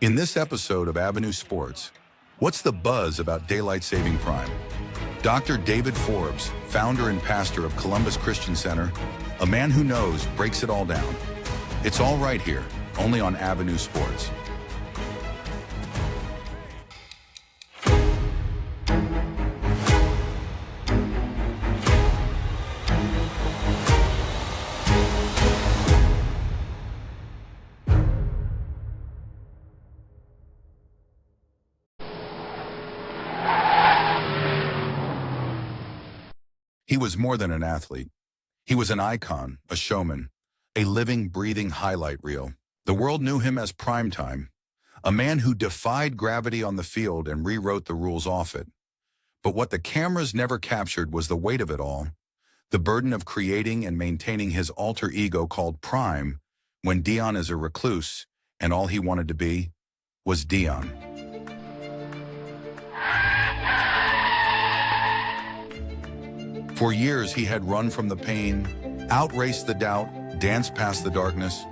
In this episode of Avenue Sports, what's the buzz about daylight saving prime? Dr. David Forbes, founder and pastor of Columbus Christian Center, a man who knows, breaks it all down. It's all right here, only on Avenue Sports. He was more than an athlete. He was an icon, a showman, a living, breathing highlight reel. The world knew him as Primetime, a man who defied gravity on the field and rewrote the rules off it. But what the cameras never captured was the weight of it all, the burden of creating and maintaining his alter ego called Prime when Deion is a recluse and all he wanted to be was Deion. For years, he had run from the pain, outraced the doubt, danced past the darkness.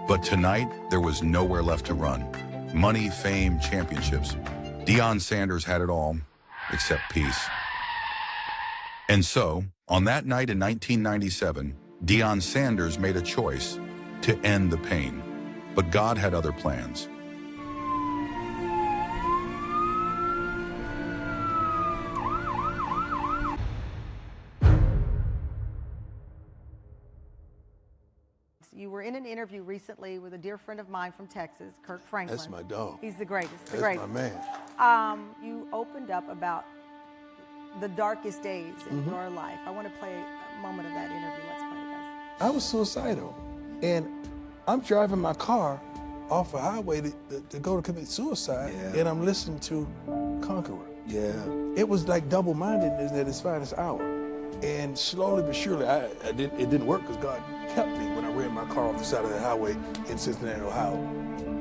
But tonight, there was nowhere left to run. Money, fame, championships. Deion Sanders had it all, except peace. And so, on that night in 1997, Deion Sanders made a choice to end the pain. But God had other plans. You were in an interview recently with a dear friend of mine from Texas, Kirk Franklin. That's my dog. He's the greatest. That's my man. You opened up about the darkest days in your life. I want to play a moment of that interview. Let's play it, guys. I was suicidal, and I'm driving my car off a highway to go to commit suicide, and I'm listening to Conqueror. Yeah. It was like double-mindedness at its finest hour. And slowly but surely, it didn't work because God kept me when I ran my car off the side of the highway in Cincinnati, Ohio.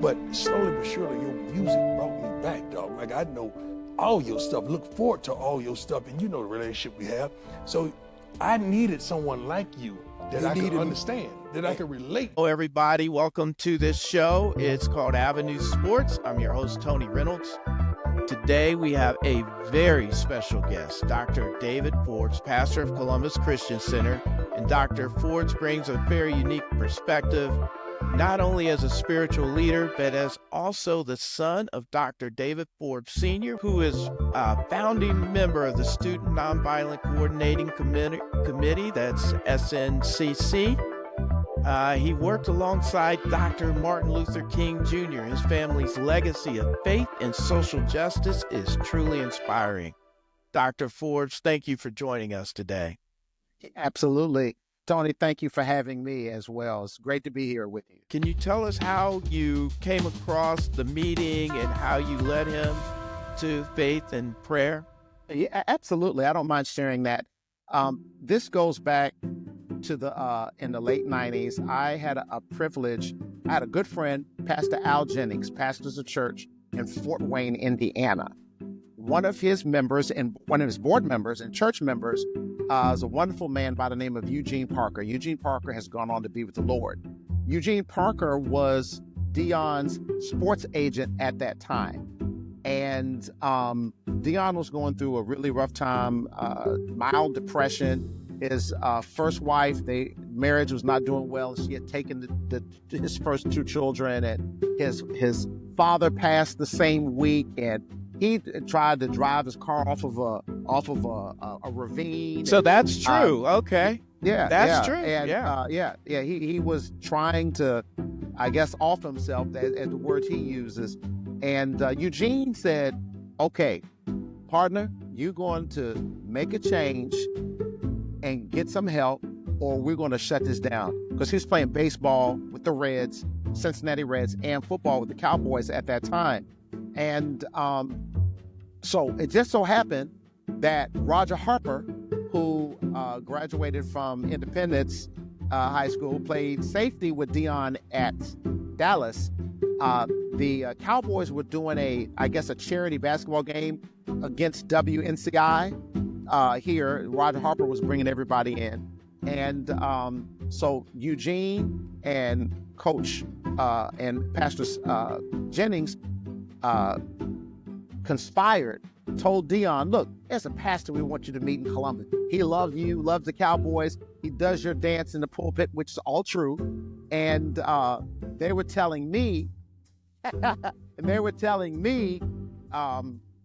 But slowly but surely, your music brought me back, dog. Like, I know all your stuff, look forward to all your stuff, and you know the relationship we have. So I needed someone like you that I could understand, that I could relate. Hello, everybody. Welcome to this show. It's called Avenue Sports. I'm your host, Tony Reynolds. Today, we have a very special guest, Dr. David Forbes, pastor of Columbus Christian Center. And Dr. Forbes brings a very unique perspective, not only as a spiritual leader, but as also the son of Dr. David Forbes Sr., who is a founding member of the Student Nonviolent Coordinating Committee, that's SNCC. He worked alongside Dr. Martin Luther King Jr. His family's legacy of faith and social justice is truly inspiring. Dr. Forbes, thank you for joining us today. Absolutely. Tony, thank you for having me as well. It's great to be here with you. Can you tell us how you came across the meeting and how you led him to faith and prayer? Yeah, absolutely. I don't mind sharing that. This goes back to in the late 90s. I had a privilege. I had a good friend, Pastor Al Jennings, pastors a church in Fort Wayne, Indiana. One of his members and one of his board members and church members is a wonderful man by the name of Eugene Parker. Eugene Parker has gone on to be with the Lord. Eugene Parker was Deion's sports agent at that time. And Deion was going through a really rough time, mild depression. His first wife, marriage was not doing well. She had taken his first two children, and his father passed the same week, and he tried to drive his car off of a ravine. So that's true. Okay. Yeah, that's true. And, He was trying to, I guess, off himself, as the word he uses. And Eugene said, "Okay, partner, you're going to make a change and get some help, or we're going to shut this down." Because he was playing baseball with the Reds, Cincinnati Reds, and football with the Cowboys at that time. And so it just so happened that Roger Harper, who graduated from Independence High School, played safety with Deion at Dallas. The Cowboys were doing a charity basketball game against WNCI here. Roger Harper was bringing everybody in. And so Eugene and Coach and Pastor Jennings conspired, told Deion, look, there's a pastor we want you to meet in Columbus. He loves you, loves the Cowboys. He does your dance in the pulpit, which is all true. And they were telling me,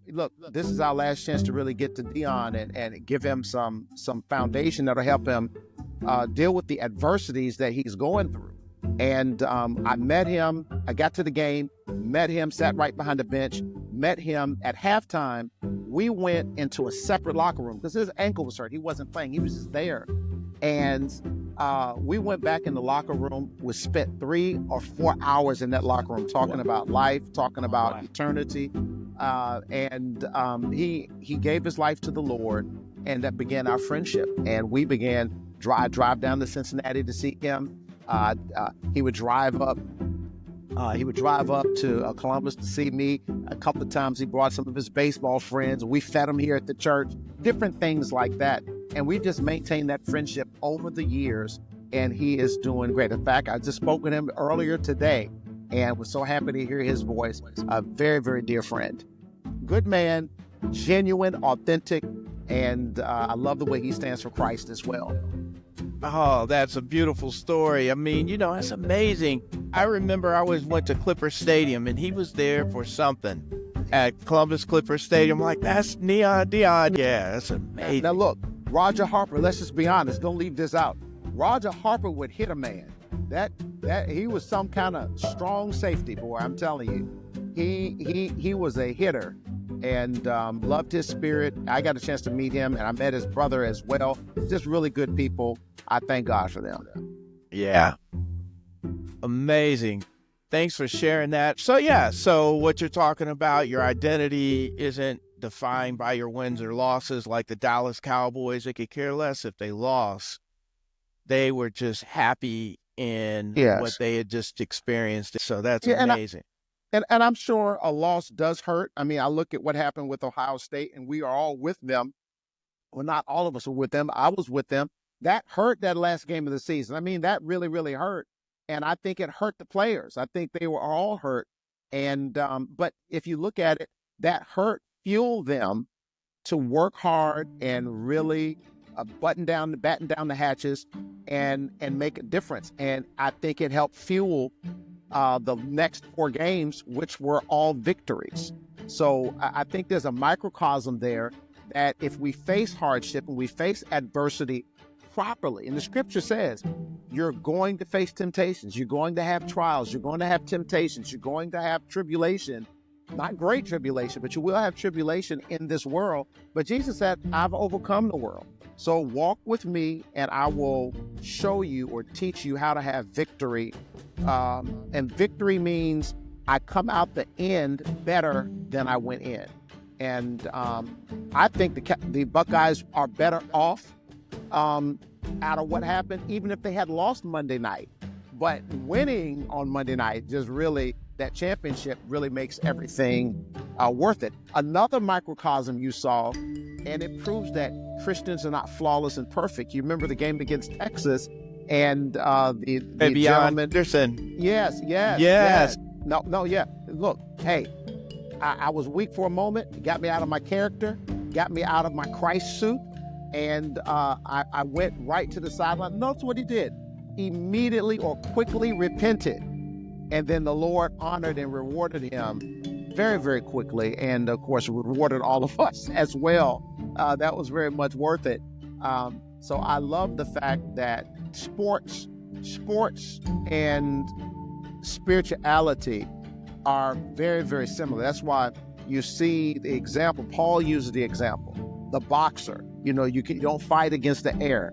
look, this is our last chance to really get to Deion and give him some foundation that'll help him deal with the adversities that he's going through. And I met him. I got to the game, met him, sat right behind the bench, met him at halftime. We went into a separate locker room because his ankle was hurt. He wasn't playing. He was just there. And we went back in the locker room. We spent 3 or 4 hours in that locker room talking about life, talking about eternity. He gave his life to the Lord, and that began our friendship. And we began drive down to Cincinnati to see him. He would drive up to Columbus to see me. A couple of times he brought some of his baseball friends. We fed him here at the church, different things like that. And we just maintained that friendship over the years, and he is doing great. In fact, I just spoke with him earlier today and was so happy to hear his voice. A very, very dear friend. Good man, genuine, authentic, and I love the way he stands for Christ as well. Oh, that's a beautiful story. I mean, that's amazing. I remember I always went to Clipper Stadium, and he was there for something at Columbus Clipper Stadium. Like, that's Deion. Yeah, that's amazing. Now, look, Roger Harper, let's just be honest. Don't leave this out. Roger Harper would hit a man. That he was some kind of strong safety, boy, I'm telling you. He was a hitter. And loved his spirit. I got a chance to meet him, and I met his brother as well. Just really good people. I thank God for them. Yeah. Amazing. Thanks for sharing that. So what you're talking about, your identity isn't defined by your wins or losses like the Dallas Cowboys. They could care less if they lost. They were just happy in what they had just experienced. So that's amazing. And I'm sure a loss does hurt. I mean, I look at what happened with Ohio State, and we are all with them. Well, not all of us were with them. I was with them. That hurt that last game of the season. I mean, that really, really hurt. And I think it hurt the players. I think they were all hurt. And but if you look at it, that hurt fueled them to work hard and really batten down the hatches and make a difference. And I think it helped fuel the next 4 games, which were all victories. So I think there's a microcosm there that if we face hardship and we face adversity properly, and the scripture says you're going to face temptations, you're going to have trials, you're going to have temptations, you're going to have tribulation, not great tribulation, but you will have tribulation in this world. But Jesus said, I've overcome the world. So walk with me and I will show you or teach you how to have victory. And victory means I come out the end better than I went in. And I think the Buckeyes are better off out of what happened, even if they had lost Monday night. But winning on Monday night, just really, that championship really makes everything worth it. Another microcosm you saw, and it proves that Christians are not flawless and perfect. You remember the game against Texas, and the Deion Anderson. Yes. No, yeah. Look, hey, I was weak for a moment. It got me out of my character, got me out of my Christ suit, and I went right to the sideline. Notice what he did. Immediately or quickly repented. And then the Lord honored and rewarded him very, very quickly. And of course, rewarded all of us as well. That was very much worth it. So I love the fact that sports and spirituality are very, very similar. That's why you see the example. Paul uses the example, the boxer. You don't fight against the air.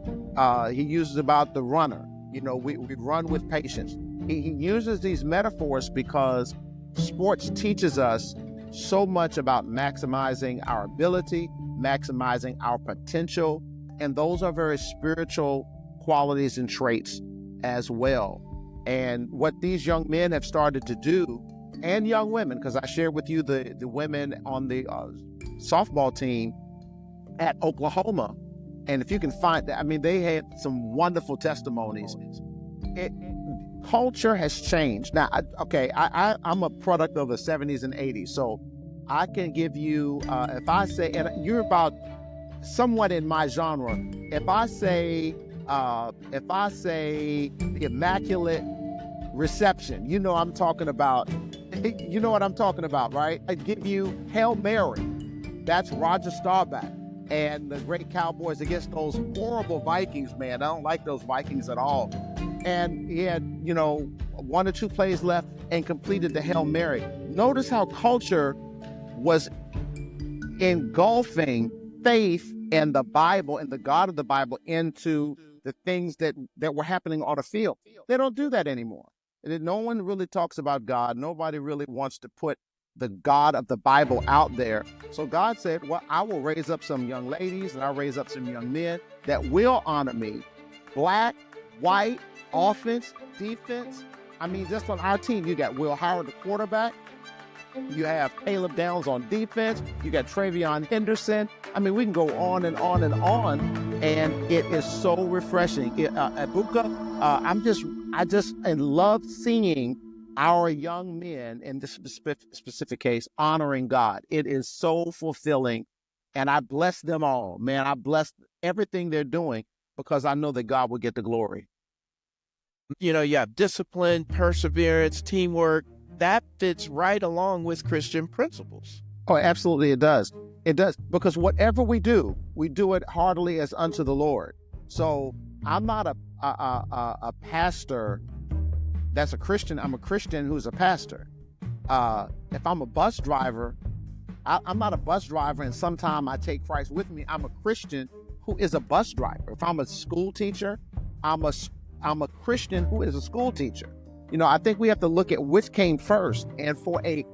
He uses about the runner. We run with patience. He uses these metaphors because sports teaches us so much about maximizing our ability, maximizing our potential, and those are very spiritual qualities and traits as well. And what these young men have started to do, and young women, because I shared with you the women on the softball team at Oklahoma, and if you can find that, I mean, they had some wonderful testimonies. culture has changed. Now, I'm a product of the 70s and 80s, so I can give you, if I say, and you're about somewhat in my genre, if I say the Immaculate Reception, you know I'm talking about, you know what I'm talking about, right? I give you Hail Mary, that's Roger Staubach and the great Cowboys against those horrible Vikings, man. I don't like those Vikings at all. And he had, 1 or 2 plays left and completed the Hail Mary. Notice how culture was engulfing faith and the Bible and the God of the Bible into the things that were happening on the field. They don't do that anymore. No one really talks about God. Nobody really wants to put the God of the Bible out there. So God said, well, I will raise up some young ladies and I'll raise up some young men that will honor me. Black, white, offense, defense. I mean, just on our team, you got Will Howard, the quarterback. You have Caleb Downs on defense. You got Travion Henderson. I mean, we can go on and on and on. And it is so refreshing. Ibuka, I just love seeing our young men, in this specific case, honoring God. It is so fulfilling. And I bless them all, man. I bless everything they're doing because I know that God will get the glory. You have discipline, perseverance, teamwork. That fits right along with Christian principles. Oh, absolutely, it does. It does, because whatever we do it heartily as unto the Lord. So I'm not a pastor that's a Christian. I'm a Christian who's a pastor. If I'm a bus driver, I'm not a bus driver and sometime I take Christ with me. I'm a Christian who is a bus driver. If I'm a school teacher, I'm a Christian who is a school teacher. I think we have to look at which came first. And for a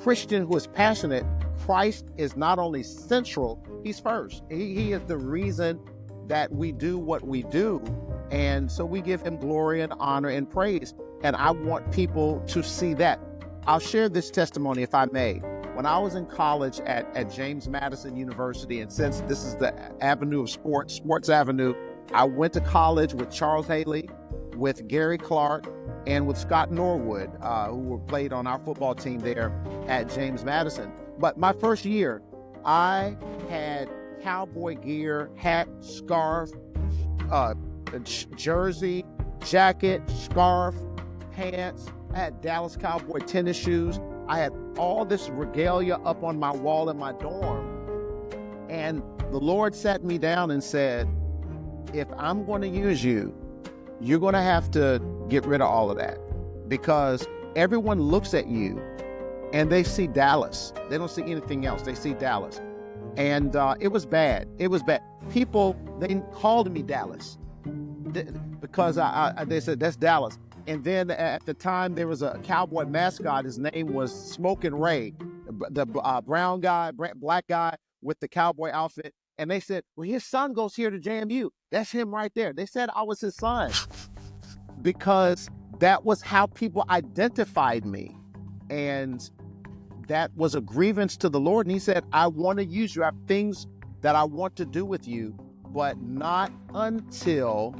Christian who is passionate, Christ is not only central, he's first. He is the reason that we do what we do. And so we give him glory and honor and praise. And I want people to see that. I'll share this testimony if I may. When I was in college at James Madison University, and since this is the avenue of Sports Avenue, I went to college with Charles Haley, with Gary Clark, and with Scott Norwood, who played on our football team there at James Madison. But my first year, I had cowboy gear, hat, scarf, jersey, jacket, scarf, pants. I had Dallas Cowboy tennis shoes. I had all this regalia up on my wall in my dorm. And the Lord sat me down and said, if I'm going to use you, you're going to have to get rid of all of that, because everyone looks at you and they see Dallas. They don't see anything else. They see Dallas. And it was bad. It was bad. People, they called me Dallas because they said, that's Dallas. And then at the time, there was a cowboy mascot. His name was Smokin' Ray, the brown guy, black guy with the cowboy outfit. And they said, well, his son goes here to JMU. That's him right there. They said I was his son because that was how people identified me. And that was a grievance to the Lord. And he said, I want to use you. I have things that I want to do with you, but not until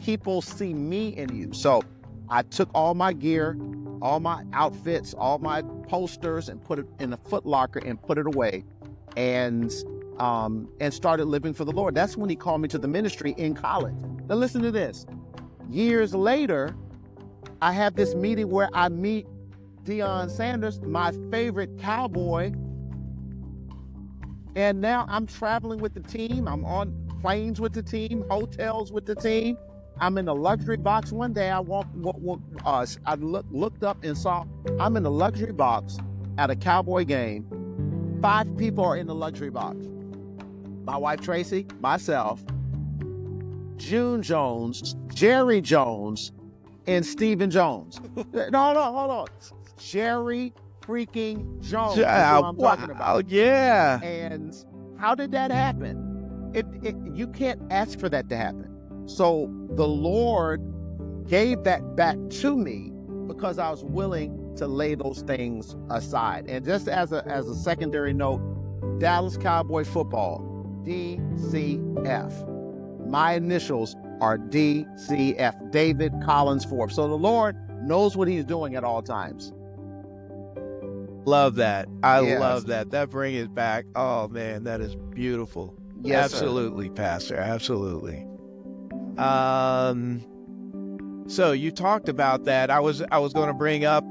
people see me in you. So I took all my gear, all my outfits, all my posters, and put it in a Foot Locker and put it away. And started living for the Lord. That's when he called me to the ministry in college. Now listen to this. Years later, I have this meeting where I meet Deion Sanders, my favorite cowboy. And now I'm traveling with the team. I'm on planes with the team, hotels with the team. I'm in a luxury box. One day I looked up and saw I'm in a luxury box at a Cowboy game. 5 people are in the luxury box. My wife, Tracy, myself, June Jones, Jerry Jones, and Stephen Jones. No, hold on. Jerry freaking Jones. That's what I'm talking about. Oh, yeah. And how did that happen? You can't ask for that to happen. So the Lord gave that back to me because I was willing to lay those things aside. And just as a secondary note, Dallas Cowboy football, DCF. My initials are DCF, David Collins Forbes. So the Lord knows what he's doing at all times. Love that. I Yes. love that. That brings it back. Oh, man, that is beautiful. Yes, absolutely, sir. Pastor. Absolutely. So you talked about that. I was going to bring up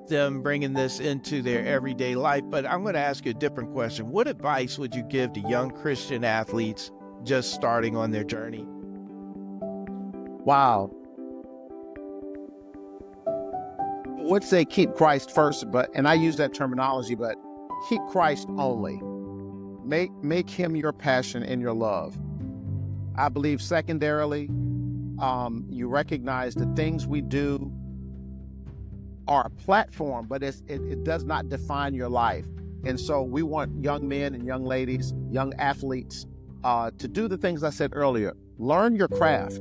them bringing this into their everyday life, but I'm going to ask you a different question. What advice would you give to young Christian athletes just starting on their journey? Wow. I would say keep Christ first, and I use that terminology, but keep Christ only. Make him your passion and your love. I believe secondarily, you recognize the things we do are a platform, but it does not define your life. And so we want young men and young ladies, young athletes, to do the things I said earlier. Learn your craft.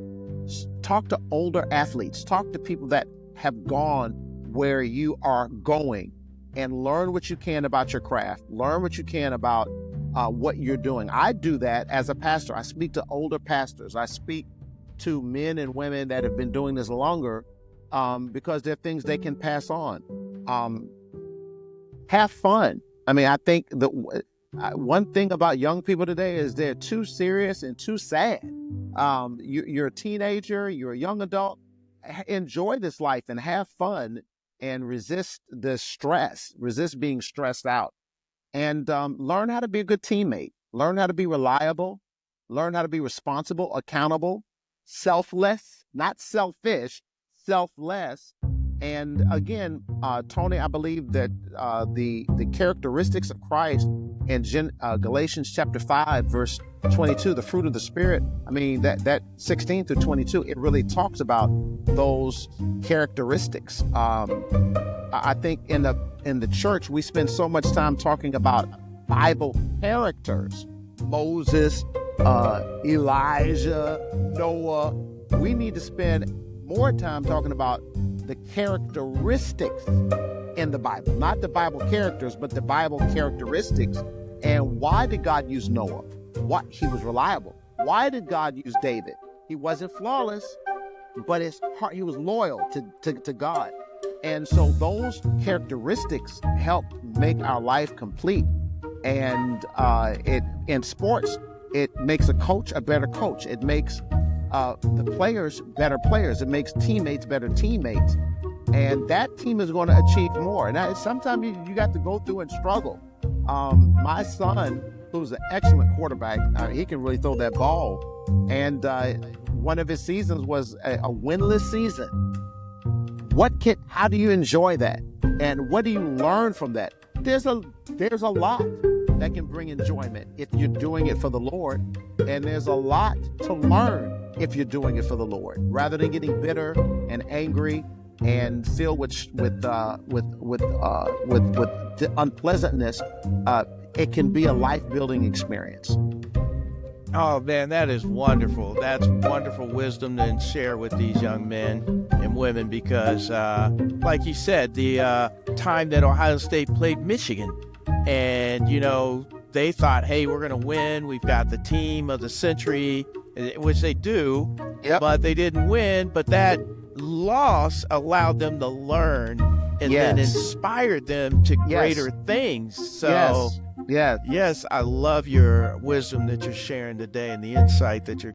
Talk to older athletes. Talk to people that have gone where you are going, and learn what you can about your craft. Learn what you can about what you're doing. I do that as a pastor. I speak to older pastors. I speak to men and women that have been doing this longer, because there are things they can pass on. Have fun. I mean, I think the one thing about young people today is they're too serious and too sad. You're a teenager, you're a young adult. Enjoy this life and have fun and resist the stress, resist being stressed out. And learn how to be a good teammate. Learn how to be reliable. Learn how to be responsible, accountable, selfless, not selfish, selfless. And again, Tony, I believe that the characteristics of Christ in Galatians chapter 5, verse 22, the fruit of the Spirit, I mean, that 16 through 22, it really talks about those characteristics. I think in the church, we spend so much time talking about Bible characters, Moses, Elijah, Noah. We need to spend more time talking about the characteristics in the Bible, not the Bible characters, but the Bible characteristics. And why did God use Noah? What? He was reliable. Why did God use David? He wasn't flawless, but his heart, he was loyal to God. And so those characteristics help make our life complete. And in sports, it makes a coach a better coach. It makes the players better players. It makes teammates better teammates. And that team is going to achieve more. And sometimes you got to go through and struggle. My son, who's an excellent quarterback, he can really throw that ball. And one of his seasons was a winless season. How do you enjoy that? And what do you learn from that? There's a lot that can bring enjoyment if you're doing it for the Lord. And there's a lot to learn if you're doing it for the Lord. Rather than getting bitter and angry and filled with unpleasantness, it can be a life-building experience. Oh, man, that is wonderful. That's wonderful wisdom to share with these young men and women because, like you said, the time that Ohio State played Michigan, and, they thought, hey, we're going to win. We've got the team of the century, which they do, yep. But they didn't win. But that loss allowed them to learn and then inspired them to greater things. So, yes, I love your wisdom that you're sharing today and the insight that you're.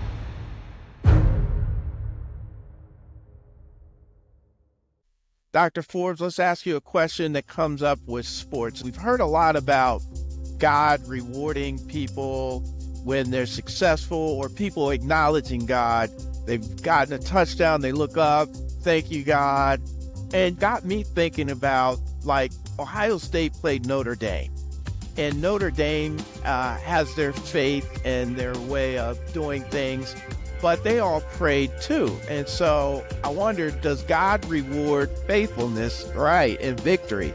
Dr. Forbes, let's ask you a question that comes up with sports. We've heard a lot about God rewarding people when they're successful or people acknowledging God. They've gotten a touchdown, they look up, thank you, God. And got me thinking about, like, Ohio State played Notre Dame. And Notre Dame has their faith and their way of doing things, but they all prayed too. And so I wonder, does God reward faithfulness, right, and victory?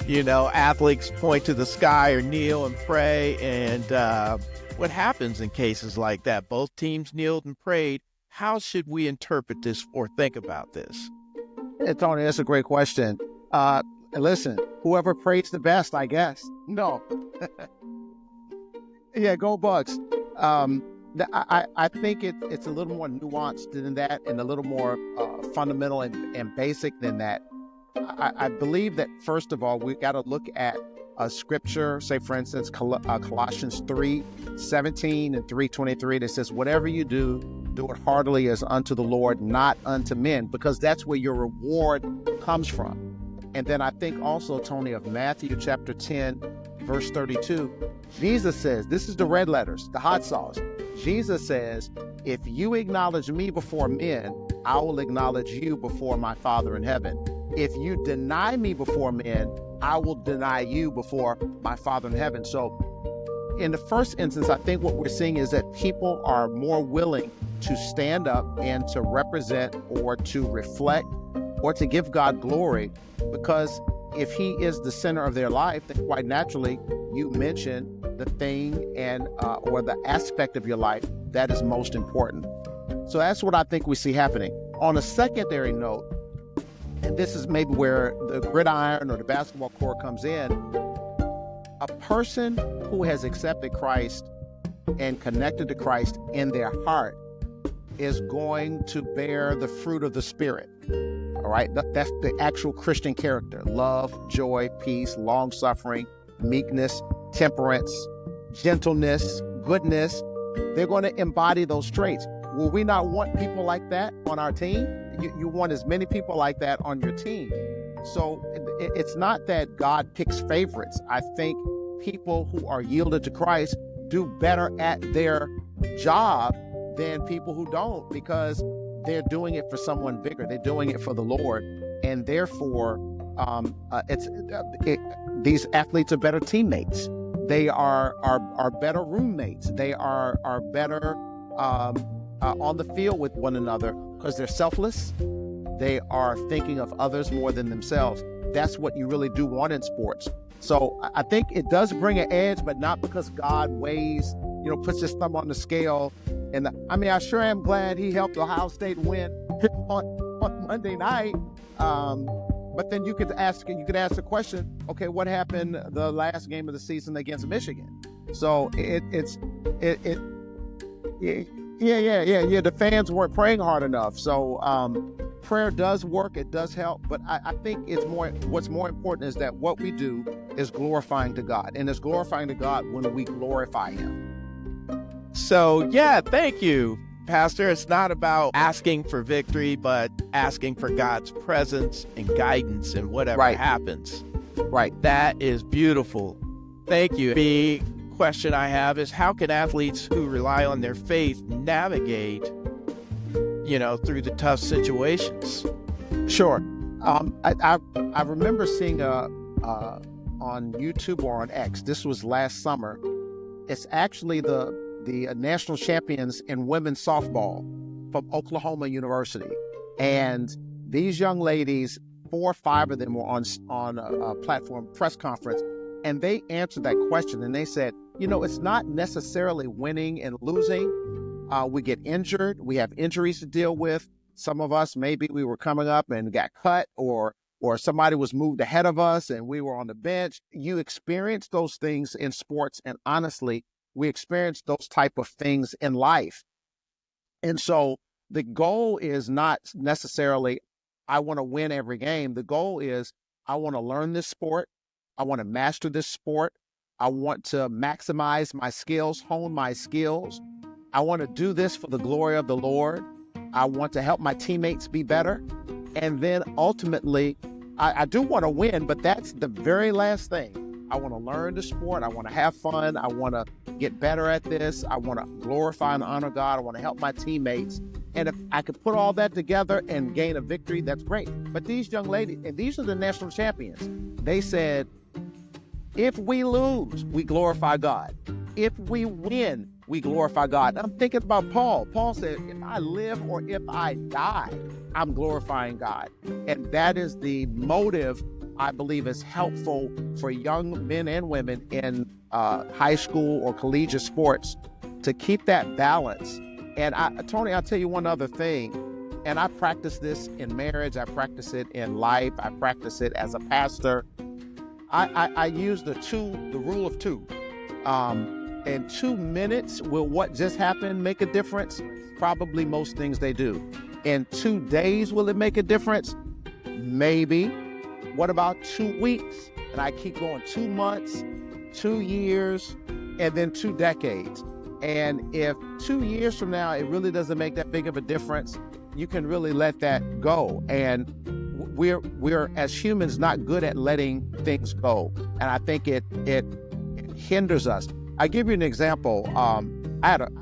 Athletes point to the sky or kneel and pray. And what happens in cases like that? Both teams kneeled and prayed. How should we interpret this or think about this? Hey, Tony, that's a great question. Listen, whoever prays the best, I guess. No. Yeah, go Bucks. I think it's a little more nuanced than that, and a little more fundamental and basic than that. I believe that, first of all, we got to look at a scripture, say, for instance, Colossians 3:17 and 3:23, that says, whatever you do, do it heartily as unto the Lord, not unto men, because that's where your reward comes from. And then I think also, Tony, of Matthew chapter 10, verse 32, Jesus says, this is the red letters, the hot sauce. Jesus says, if you acknowledge me before men, I will acknowledge you before my Father in heaven. If you deny me before men, I will deny you before my Father in heaven. So in the first instance, I think what we're seeing is that people are more willing to stand up and to represent or to reflect or to give God glory, because if he is the center of their life, then quite naturally, you mention the thing and or the aspect of your life that is most important. So that's what I think we see happening. On a secondary note, and this is maybe where the gridiron or the basketball court comes in, a person who has accepted Christ and connected to Christ in their heart is going to bear the fruit of the Spirit. All right, that's the actual Christian character: love, joy, peace, long-suffering, meekness, temperance, gentleness, goodness. They're going to embody those traits. Will we not want people like that on our team? You want as many people like that on your team. So it's not that God picks favorites. I think people who are yielded to Christ do better at their job than people who don't, because they're doing it for someone bigger. They're doing it for the Lord. And therefore, these athletes are better teammates. They are better roommates. They are better on the field with one another because they're selfless. They are thinking of others more than themselves. That's what you really do want in sports. So I think it does bring an edge, but not because God weighs, puts his thumb on the scale. And I sure am glad he helped Ohio State win on Monday night. But then you could ask the question, okay, what happened the last game of the season against Michigan? So the fans weren't praying hard enough. So prayer does work, it does help, but I think what's more important is that what we do is glorifying to God, and it's glorifying to God when we glorify him. So thank you, Pastor. It's not about asking for victory, but asking for God's presence and guidance in whatever happens. Right. That is beautiful. Thank you. The question I have is, how can athletes who rely on their faith navigate, through the tough situations? Sure. I remember seeing on YouTube or on X, this was last summer, it's actually the national champions in women's softball from Oklahoma University. And these young ladies, 4 or 5 of them were on a platform press conference, and they answered that question. And they said, it's not necessarily winning and losing. We get injured. We have injuries to deal with. Some of us, maybe we were coming up and got cut, or somebody was moved ahead of us and we were on the bench. You experience those things in sports, and honestly, we experience those type of things in life. And so the goal is not necessarily, I want to win every game. The goal is, I want to learn this sport. I want to master this sport. I want to maximize my skills, hone my skills. I want to do this for the glory of the Lord. I want to help my teammates be better. And then ultimately, I do want to win, but that's the very last thing. I want to learn the sport. I want to have fun. I want to get better at this. I want to glorify and honor God. I want to help my teammates. And if I could put all that together and gain a victory, that's great. But these young ladies, and these are the national champions, they said, if we lose, we glorify God. If we win, we glorify God. I'm thinking about Paul. Paul said, if I live or if I die, I'm glorifying God. And that is the motive I believe is helpful for young men and women in high school or collegiate sports to keep that balance. And Tony, I'll tell you one other thing, and I practice this in marriage, I practice it in life, I practice it as a pastor. I use the rule of 2. in 2 minutes, will what just happened make a difference? Probably most things they do. In 2 days, will it make a difference? Maybe. What about 2 weeks? And I keep going, 2 months, 2 years, and then 2 decades. And if 2 years from now, it really doesn't make that big of a difference, you can really let that go. And we're as humans not good at letting things go. And I think it hinders us. I give you an example. I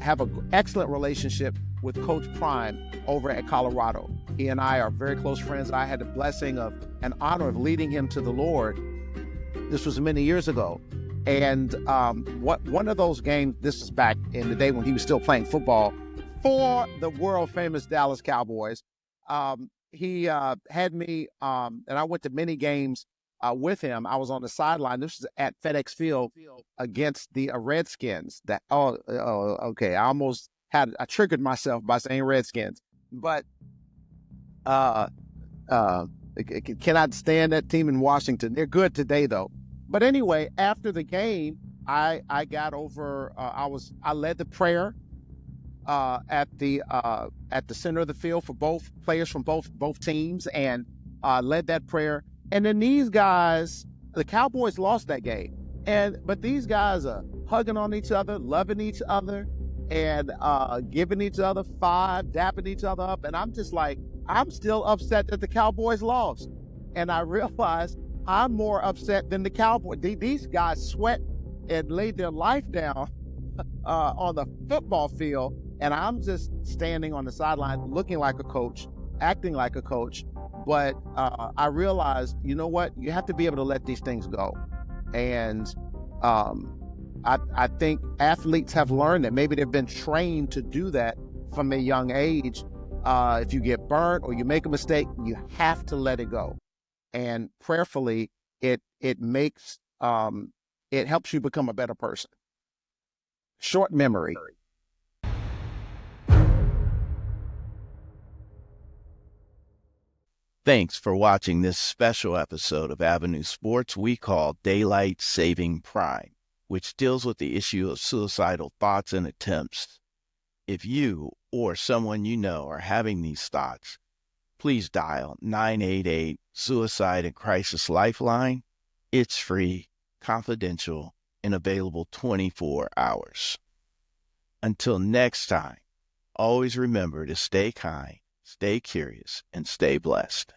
have an excellent relationship with Coach Prime over at Colorado. He and I are very close friends. I had the blessing of an honor of leading him to the Lord. This was many years ago. And one of those games, this is back in the day when he was still playing football for the world famous Dallas Cowboys. He had me, and I went to many games with him. I was on the sideline. This was at FedEx Field against the Redskins. Okay. I triggered myself by saying Redskins, but cannot stand that team in Washington. They're good today though. But anyway, after the game, I got over. I led the prayer at the center of the field for both players from both teams, and led that prayer. And then these guys, the Cowboys lost that game, but these guys are hugging on each other, loving each other, and giving each other five, dapping each other up. And I'm just like, I'm still upset that the Cowboys lost. And I realized I'm more upset than the Cowboys. These guys sweat and laid their life down on the football field, and I'm just standing on the sideline looking like a coach, acting like a coach. But I realized, you know what? You have to be able to let these things go. And I think athletes have learned that. Maybe they've been trained to do that from a young age. If you get burnt or you make a mistake, you have to let it go. And prayerfully, it helps you become a better person. Short memory. Thanks for watching this special episode of Avenue Sports we call Daylight Saving Prime, which deals with the issue of suicidal thoughts and attempts. If you or someone you know are having these thoughts, please dial 988 Suicide and Crisis Lifeline. It's free, confidential, and available 24 hours. Until next time, always remember to stay kind, stay curious, and stay blessed.